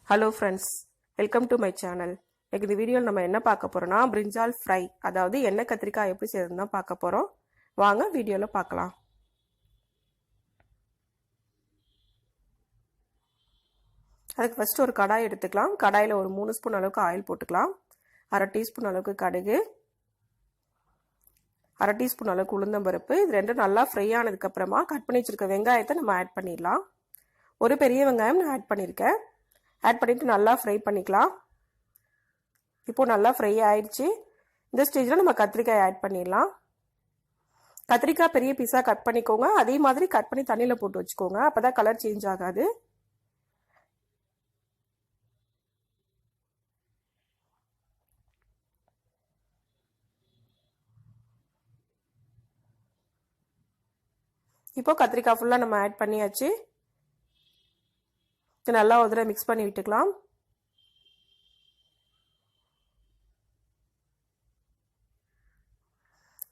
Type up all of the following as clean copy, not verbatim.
Hello friends, welcome to my channel. இந்த வீடியோல நம்ம என்ன பார்க்க போறோம்னா brinjal fry, அதாவது எண்ணெய் கத்திரிக்காய் எப்படி செய்யறதுன்னு தான் பார்க்க போறோம். வாங்க வீடியோல பார்க்கலாம். அதுக்கு ஃபர்ஸ்ட் ஒரு கடாய் எடுத்துக்கலாம். கடாயில ஒரு 3 ஸ்பூன் அளவுக்கு ஆயில் போட்டுக்கலாம். 1/2 டீஸ்பூன் அளவுக்கு கடுகு, 1/2 டீஸ்பூன் அளவுக்கு உளுந்தம் பருப்பு. இது ரெண்டும் நல்லா ஃப்ரை ஆனதுக்கு அப்புறமா கட் பண்ணி வச்சிருக்க வெங்காயத்தை நம்ம ஆட் பண்ணிடலாம். ஒரு பெரிய வெங்காயம் நான் ஆட் பண்ணியிருக்கேன். ஆட் பண்ணிட்டு நல்லா ஃப்ரை பண்ணிக்கலாம். இப்போ நல்லா ஃப்ரை ஆயிடுச்சு. இந்த ஸ்டேஜில் நம்ம கத்திரிக்காய் ஆட் பண்ணிடலாம். கத்திரிக்காய் பெரிய பீஸாக கட் பண்ணிக்கோங்க. அதே மாதிரி கட் பண்ணி தண்ணியில் போட்டு வச்சுக்கோங்க. அப்போ தான் கலர் சேஞ்ச் ஆகாது. இப்போ கத்திரிக்காய் ஃபுல்லாக நம்ம ஆட் பண்ணியாச்சு. நல்லா ஒரு தடவை மிக்ஸ் பண்ணி விட்டுக்கலாம்.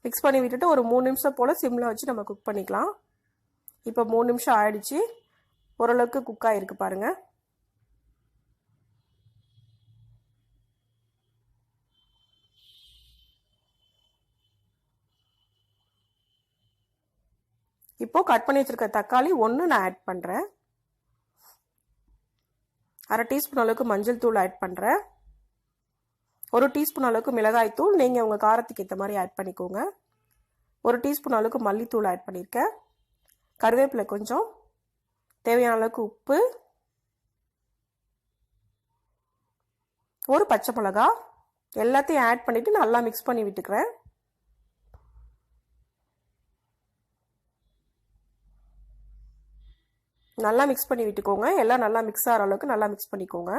மிக்ஸ் பண்ணி விட்டுட்டு ஒரு 3 நிமிஷம் போல் சிம்மில் வச்சு நம்ம குக் பண்ணிக்கலாம். இப்போ 3 நிமிஷம் ஆயிடுச்சு. ஓரளவுக்கு குக் ஆகிருக்கு பாருங்க. இப்போ கட் பண்ணி வச்சிருக்க தக்காளி ஒன்று நான் ஆட் பண்ணுறேன். 1/2 டீஸ்பூன் அளவுக்கு மஞ்சள் தூள் ஆட் பண்ணுறேன். 1 டீஸ்பூன் அளவுக்கு மிளகாய் தூள், நீங்கள் உங்கள் காரத்துக்கு ஏற்ற மாதிரி ஆட் பண்ணிக்கோங்க. 1 டீஸ்பூன் அளவுக்கு மல்லித்தூள் ஆட் பண்ணியிருக்கேன். கருவேப்பிலை கொஞ்சம், தேவையான அளவுக்கு உப்பு, ஒரு பச்சை மிளகா, எல்லாத்தையும் ஆட் பண்ணிவிட்டு நல்லா மிக்ஸ் பண்ணி விட்டுக்கிறேன். நல்லா மிக்ஸ் பண்ணி விட்டுக்கோங்க. எல்லாம் நல்லா மிக்ஸ் ஆகிற அளவுக்கு நல்லா மிக்ஸ் பண்ணிக்கோங்க.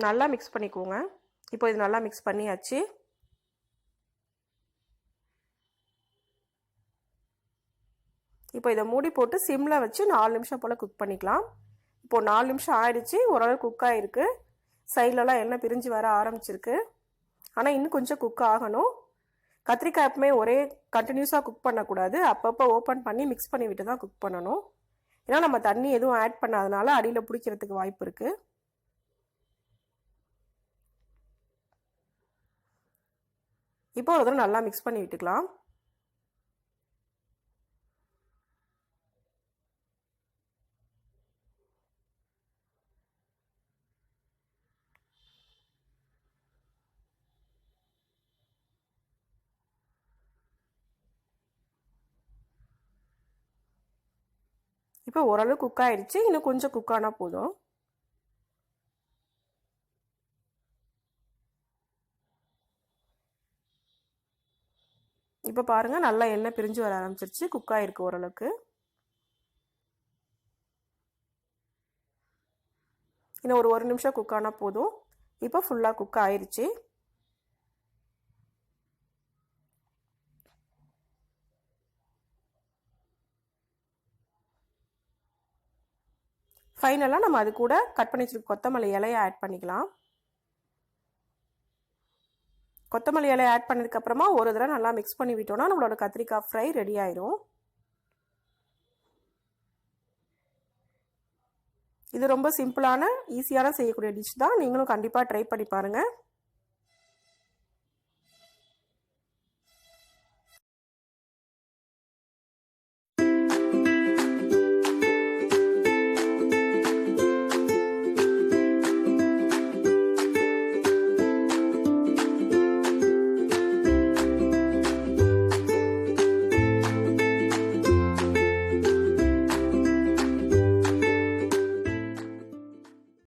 நல்லா மிக்ஸ் பண்ணிக்கோங்க. இப்போ இது நல்லா மிக்ஸ் பண்ணியாச்சு. இப்போ இதை மூடி போட்டு சிம்மில் வச்சு 4 நிமிஷம் போல் குக் பண்ணிக்கலாம். இப்போ 4 நிமிஷம் ஆயிடுச்சு. ஓரளவு குக் ஆகிருக்கு. சைட்லலாம் எண்ணெய் பிரிஞ்சு வர ஆரம்பிச்சிருக்கு. ஆனால் இன்னும் கொஞ்சம் குக் ஆகணும். கத்திரிக்காய் எப்பவுமே ஒரே கண்டினியூஸாக குக் பண்ணக்கூடாது. அப்பப்போ ஓப்பன் பண்ணி மிக்ஸ் பண்ணி விட்டு தான் குக் பண்ணணும். ஏன்னா நம்ம தண்ணி எதுவும் ஆட் பண்ணாதனால அடியில் பிடிக்கிறதுக்கு வாய்ப்பு இருக்குது. இப்போ ஒரு தடவை நல்லா மிக்ஸ் பண்ணி விட்டுக்கலாம். இப்போ ஓரளவு குக் ஆயிடுச்சு. இன்னும் கொஞ்சம் குக் ஆனால் போதும். இப்போ பாருங்கள், நல்லா எண்ணெய் பிரிஞ்சு வர ஆரம்பிச்சிருச்சு. குக் ஆகிருக்கு ஓரளவுக்கு. இன்னும் ஒரு நிமிஷம் குக் ஆனால் போதும். இப்போ ஃபுல்லாக குக் ஆயிடுச்சு. ஃபைனலாக நம்ம அது கூட கட் பண்ணி வச்சிருக்க கொத்தமல்லி இலையை ஆட் பண்ணிக்கலாம். கொத்தமல்லி இலையை ஆட் பண்ணதுக்கப்புறமா ஒரு தடவை நல்லா மிக்ஸ் பண்ணி விட்டோம்னா நம்மளோட கத்திரிக்காய் ஃப்ரை ரெடி ஆயிரும். இது ரொம்ப சிம்பிளான ஈஸியான செய்யக்கூடிய டிஷ் தான். நீங்களும் கண்டிப்பாக ட்ரை பண்ணி பாருங்கள்.